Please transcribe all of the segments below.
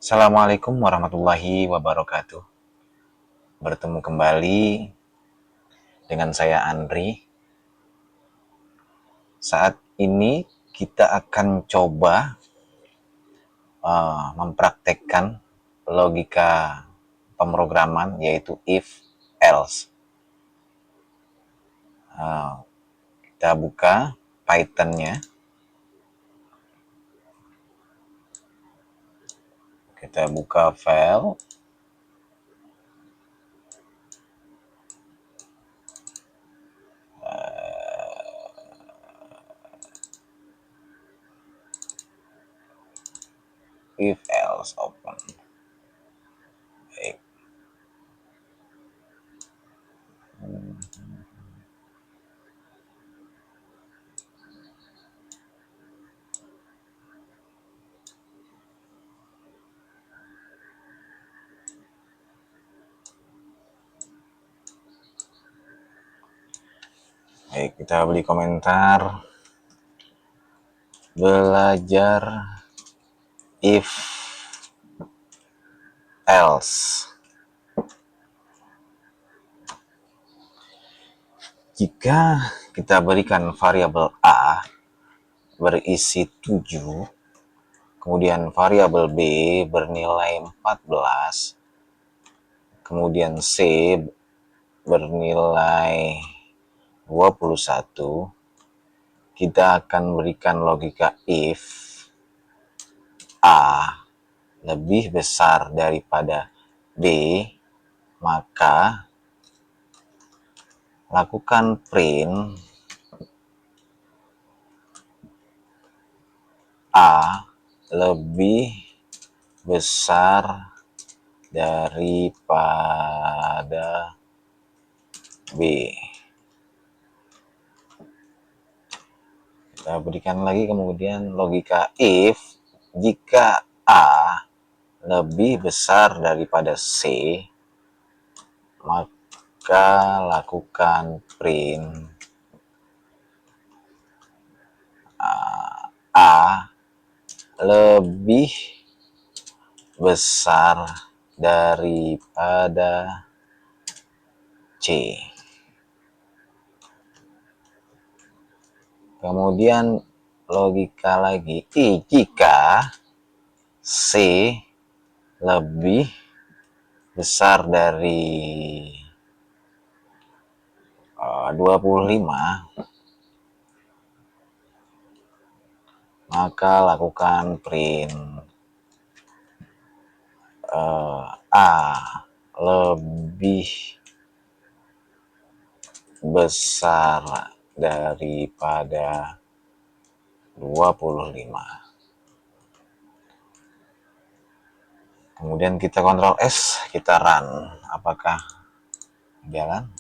Assalamualaikum warahmatullahi wabarakatuh. Bertemu kembali dengan saya Andri. Saat ini kita akan coba mempraktekkan logika pemrograman yaitu if else. Kita buka Python-nya. Kita buka file. If else open. Baik. Baik, kita beri komentar. Belajar if else. Jika kita berikan variabel A berisi 7, kemudian variabel B bernilai 14, kemudian C bernilai 21, kita akan berikan logika if A lebih besar daripada B, maka lakukan print A lebih besar daripada B. Kita berikan lagi kemudian logika if jika A lebih besar daripada C, maka lakukan print A lebih besar daripada C. Kemudian logika lagi jika C lebih besar dari 25, maka lakukan print A lebih besar daripada 25. Kemudian kita Ctrl S, kita run. Apakah jalan?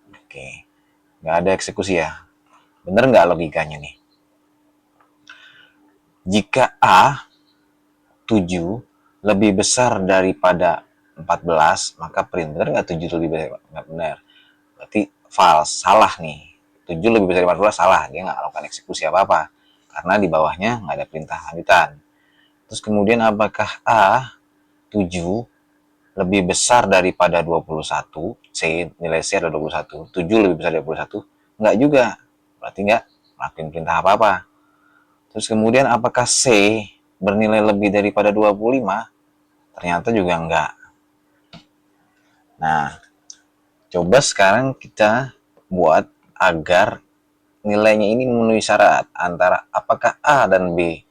Oke, nggak ada eksekusi ya. Bener nggak logikanya nih? Jika A 7 lebih besar daripada 14, maka print. Bener nggak 7 lebih besar? Nggak benar. Berarti false, salah nih. 7 lebih besar dari 14 salah. Dia nggak melakukan eksekusi apa-apa. Karena di bawahnya nggak ada perintah lanjutan. Terus kemudian apakah A 7 lebih besar daripada 21? C, nilai C ada 21. 7 lebih besar dari 21? Nggak juga. Berarti nggak melakukan perintah apa-apa. Terus kemudian apakah C bernilai lebih daripada 25? Ternyata juga enggak. Nah, coba sekarang kita buat agar nilainya ini memenuhi syarat antara apakah A dan B.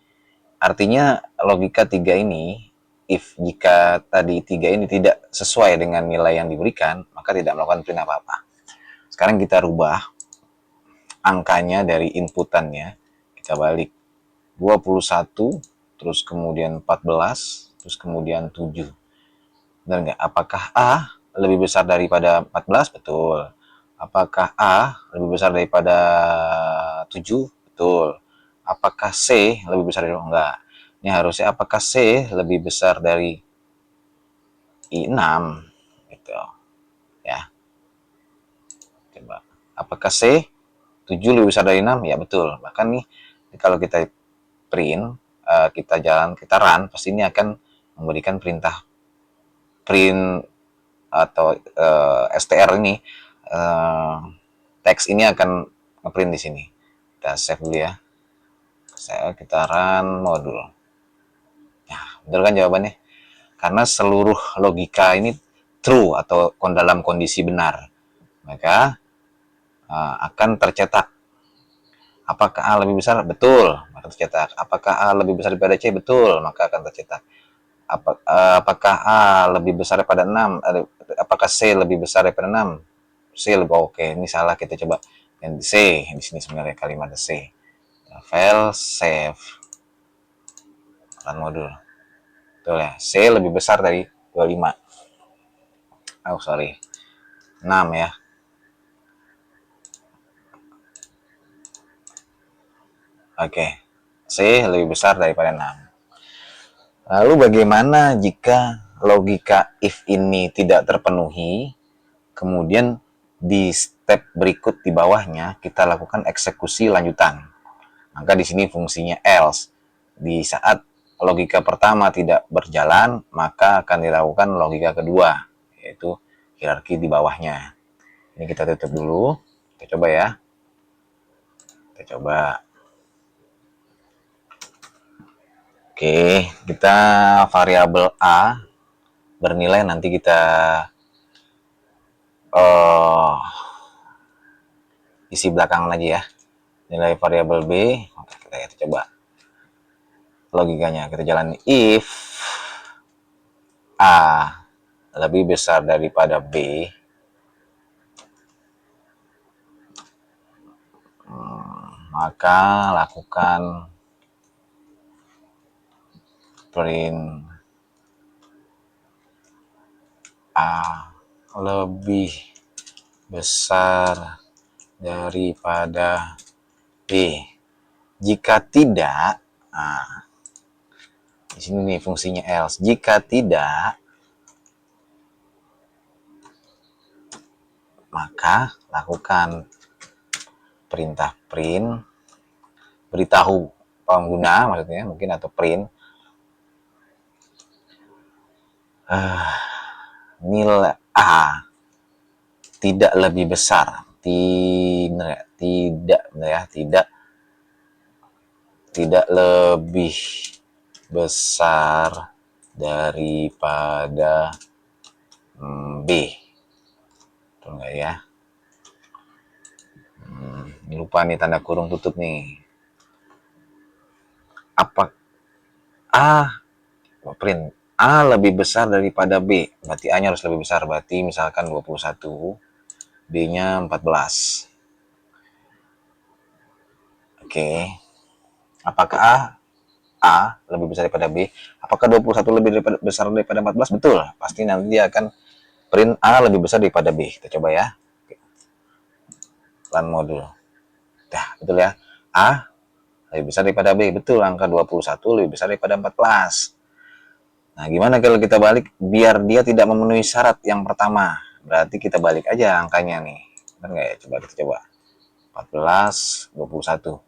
Artinya logika 3 ini, if jika tadi 3 ini tidak sesuai dengan nilai yang diberikan, maka tidak melakukan print apa-apa. Sekarang kita rubah angkanya dari inputannya. Kita balik 21, terus kemudian 14, terus kemudian 7. Benar nggak? Apakah A lebih besar daripada 14? Betul. Apakah A lebih besar daripada 7? Betul. Apakah C lebih besar dari enggak? Ini harusnya apakah C lebih besar dari 6? Gitu. Ya. Coba. Apakah C 7 lebih besar dari 6? Ya betul. Bahkan nih kalau kita print kita run, pasti ini akan memberikan perintah print atau str ini, teks ini akan ngeprint di sini. Kita save dulu ya. Kita run modul. Nah, betul kan jawabannya? Karena seluruh logika ini true atau dalam kondisi benar, maka akan tercetak. Apakah A lebih besar? Betul, maka tercetak. Apakah A lebih besar daripada C? Betul, maka akan tercetak. Apakah A lebih besar daripada 6? Apakah C lebih besar daripada 6? C lebih oke. Ini salah, kita coba yang C. Di sini sebenarnya kalimat C. File save run modul. Betul ya. C lebih besar dari 25. Oh, sorry. 6 ya. Oke. C lebih besar daripada 6. Lalu bagaimana jika logika if ini tidak terpenuhi? Kemudian di step berikut di bawahnya kita lakukan eksekusi lanjutan. Maka di sini fungsinya else. Di saat logika pertama tidak berjalan, maka akan dilakukan logika kedua, yaitu hierarki di bawahnya. Ini kita tutup dulu. Kita coba ya. Kita coba. Oke, kita variabel A bernilai, nanti kita isi belakangan aja ya. Nilai variabel B. Oke, kita coba logikanya. Kita jalani if A lebih besar daripada B, maka lakukan print A lebih besar daripada B. Jika tidak, nah, di sini nih fungsinya else. Jika tidak, maka lakukan perintah print, beritahu pengguna maksudnya mungkin, atau print nilai A tidak lebih besar, tidak lebih besar daripada B. Betul nggak ya? Ini lupa nih tanda kurung tutup nih. Apa A print A lebih besar daripada B, berarti A-nya harus lebih besar. Berarti misalkan 21, B-nya 14. Oke. Apakah A lebih besar daripada B? Apakah 21 lebih besar daripada 14? Betul. Pasti nanti dia akan print A lebih besar daripada B. Kita coba ya. Run modul. Nah, betul ya. A lebih besar daripada B. Betul, angka 21 lebih besar daripada 14. Nah, gimana kalau kita balik biar dia tidak memenuhi syarat yang pertama? Berarti kita balik aja angkanya nih. Benar nggak ya? Coba kita coba. 14, 21.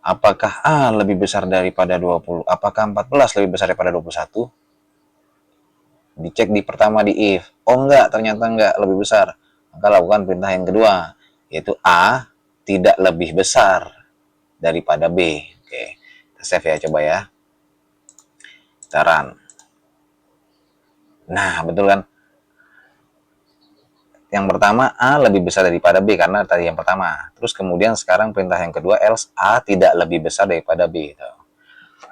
Apakah A lebih besar daripada 20? Apakah 14 lebih besar daripada 21? Dicek di pertama di if. Oh enggak, ternyata enggak lebih besar. Maka lakukan perintah yang kedua, yaitu A tidak lebih besar daripada B. Oke, kita save ya, coba ya. Kita run. Nah, betul kan? Yang pertama A lebih besar daripada B karena tadi yang pertama. Terus kemudian sekarang perintah yang kedua else A tidak lebih besar daripada B.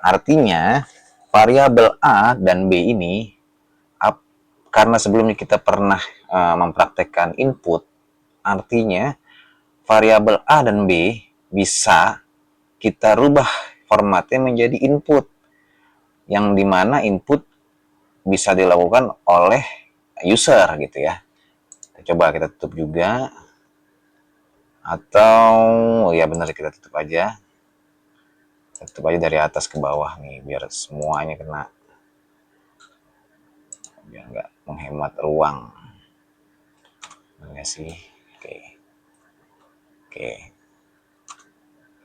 Artinya variabel A dan B ini, karena sebelumnya kita pernah mempraktekkan input, artinya variabel A dan B bisa kita rubah formatnya menjadi input, yang dimana input bisa dilakukan oleh user gitu ya. Coba kita tutup juga, atau ya benar, kita tutup aja. Kita tutup aja dari atas ke bawah nih biar semuanya kena, biar nggak menghemat ruang. Enggak sih. Oke,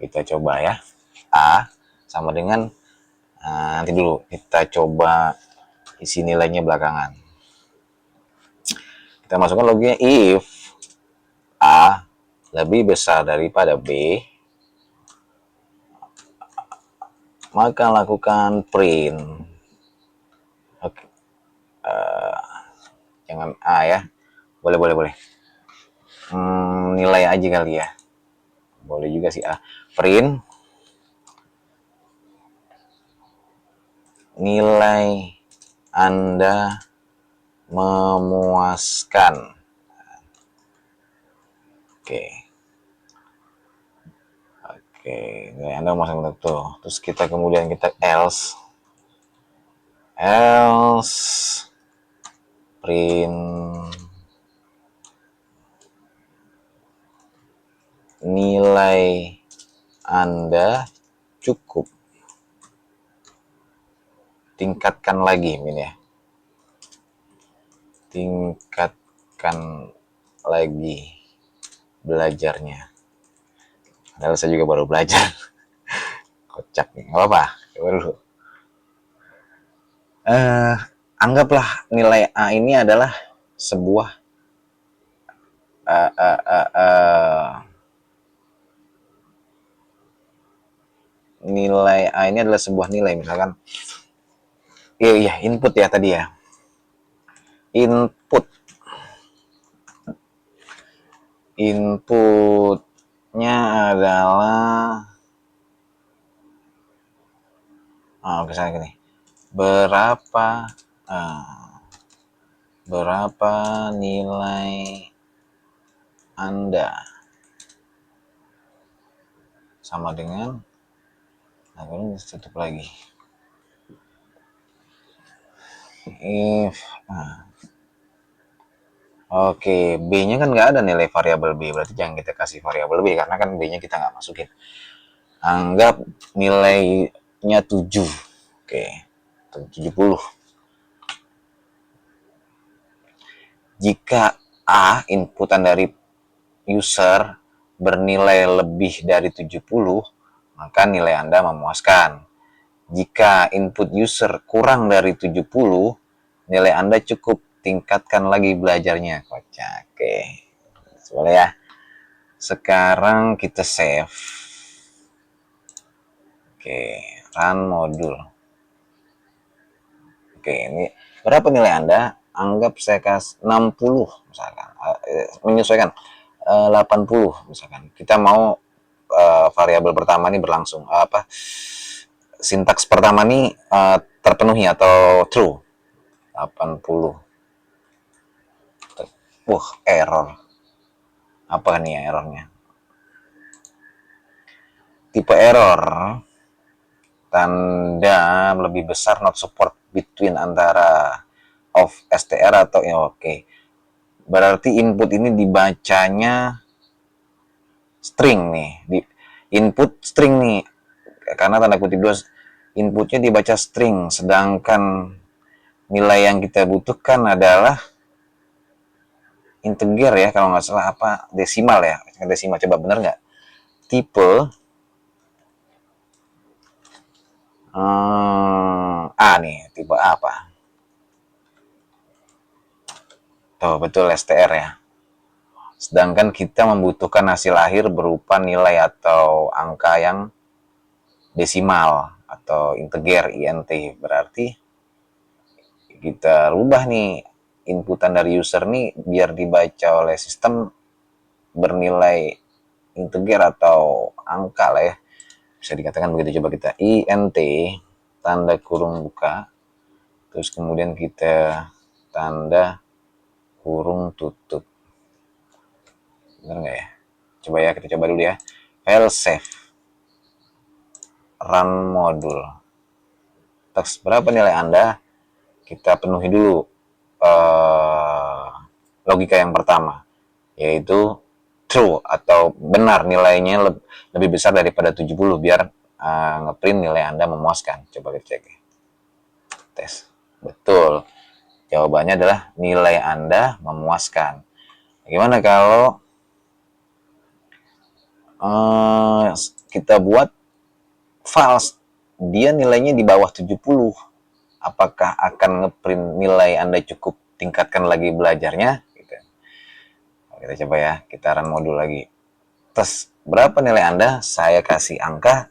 kita coba ya. A sama dengan, nanti dulu kita coba isi nilainya belakangan. Kita masukkan logiknya, if A lebih besar daripada B, maka lakukan print. Oke, jangan A ya, boleh. Nilai aja kali ya, boleh juga sih A. Print nilai Anda memuaskan. Oke, nilai Anda memuaskan betul. Terus kita kemudian else print nilai Anda cukup. Tingkatkan lagi ini ya. Tingkatkan lagi belajarnya. Padahal saya juga baru belajar. Kocak nih, nggak apa-apa. Coba dulu. Anggaplah nilai A ini adalah sebuah nilai A ini adalah sebuah nilai, misalkan iya input ya tadi ya, inputnya adalah misalnya gini, berapa nilai Anda, sama dengan, ini tutup lagi, if oke, B-nya kan nggak ada nilai variabel B, berarti jangan kita kasih variabel B karena kan B-nya kita nggak masukin. Anggap nilainya 7. Oke, 70. Jika A, inputan dari user, bernilai lebih dari 70, maka nilai Anda memuaskan. Jika input user kurang dari 70, nilai Anda cukup, tingkatkan lagi belajarnya. Kocak. Oke, boleh ya. Sekarang kita save. Oke, run modul. Oke, ini berapa nilai Anda? Anggap saya kasih 60 misalkan. Menyesuaikan 80 misalkan. Kita mau variabel pertama ini berlangsung sintaks pertama ini terpenuhi atau true. 80. Error. Apa nih ya errornya? Tipe error tanda lebih besar, not support between antara of str atau ya oke. Berarti input ini dibacanya string nih. Input string nih. Karena tanda kutip 2, inputnya dibaca string, sedangkan nilai yang kita butuhkan adalah integer ya, kalau nggak salah desimal ya, desimal. Coba bener nggak? Tipe A nih, tipe A apa? Tuh betul, STR ya. Sedangkan kita membutuhkan hasil akhir berupa nilai atau angka yang desimal atau integer int. Berarti kita rubah nih inputan dari user nih biar dibaca oleh sistem bernilai integer atau angka lah ya, bisa dikatakan begitu. Coba kita int tanda kurung buka, terus kemudian kita tanda kurung tutup. Bener nggak ya? Coba ya, kita coba dulu ya. File save, run modul. Teks berapa nilai Anda? Kita penuhi dulu logika yang pertama, yaitu true atau benar, nilainya lebih besar daripada 70 biar ngeprint nilai Anda memuaskan. Coba kita cek. Tes. Betul. Jawabannya adalah nilai Anda memuaskan. Bagaimana kalau kita buat false dia nilainya di bawah 70. Apakah akan ngeprint nilai Anda cukup, tingkatkan lagi belajarnya? Gitu. Kita coba ya, kita run modul lagi. Tes, berapa nilai Anda? Saya kasih angka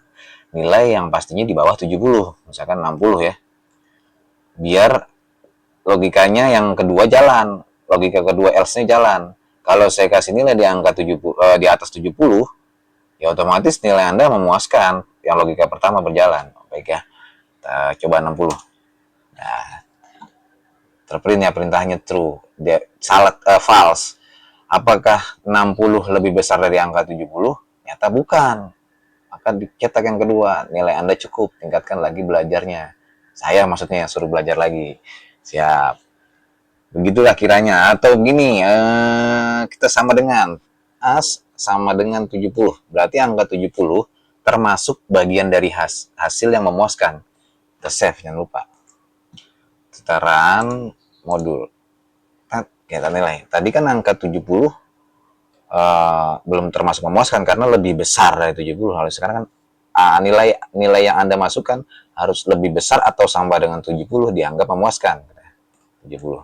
nilai yang pastinya di bawah 70, misalkan 60 ya. Biar logikanya yang kedua jalan, logika kedua else-nya jalan. Kalau saya kasih nilai di angka 70, di atas 70, ya otomatis nilai Anda memuaskan. Yang logika pertama berjalan. Baik ya, kita coba 60. Nah, terprint ya perintahnya true. Dia salah, false. Apakah 60 lebih besar dari angka 70? Nyata bukan. Maka dicetak yang kedua, nilai Anda cukup, tingkatkan lagi belajarnya. Saya maksudnya suruh belajar lagi. Siap. Begitulah kiranya. Atau gini, kita sama dengan as sama dengan 70. Berarti angka 70 termasuk bagian dari hasil yang memuaskan. Kita save, jangan lupa. Kita run modul. Kita nilai. Tadi kan angka 70 belum termasuk memuaskan karena lebih besar dari 70. Lalu sekarang kan nilai yang Anda masukkan harus lebih besar atau sama dengan 70 dianggap memuaskan. 70.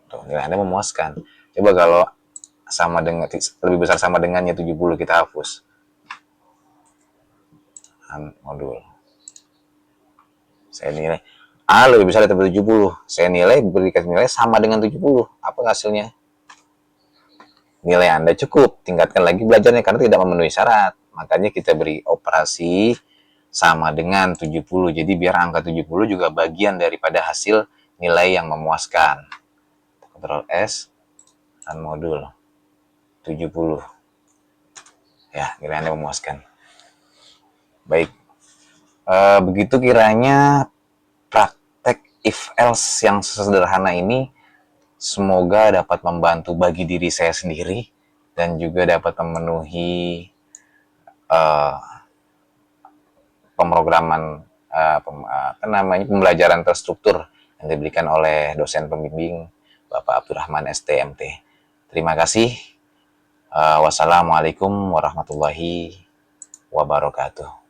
Tuh, nilai Anda memuaskan. Coba kalau sama dengan lebih besar sama dengannya 70, kita hapus. Modul. Saya nilai A lebih besar dari 70. Saya nilai berikan nilai sama dengan 70. Apa hasilnya? Nilai Anda cukup, tingkatkan lagi belajarnya karena tidak memenuhi syarat. Makanya kita beri operasi sama dengan 70. Jadi biar angka 70 juga bagian daripada hasil nilai yang memuaskan. Ctrl S, run modul. 70. Ya, nilai Anda memuaskan. Baik. Begitu kiranya praktek if else yang sederhana ini. Semoga dapat membantu bagi diri saya sendiri dan juga dapat memenuhi pemrograman pembelajaran terstruktur yang diberikan oleh dosen pembimbing Bapak Abdurrahman STMT. Terima kasih. Wassalamualaikum warahmatullahi wabarakatuh.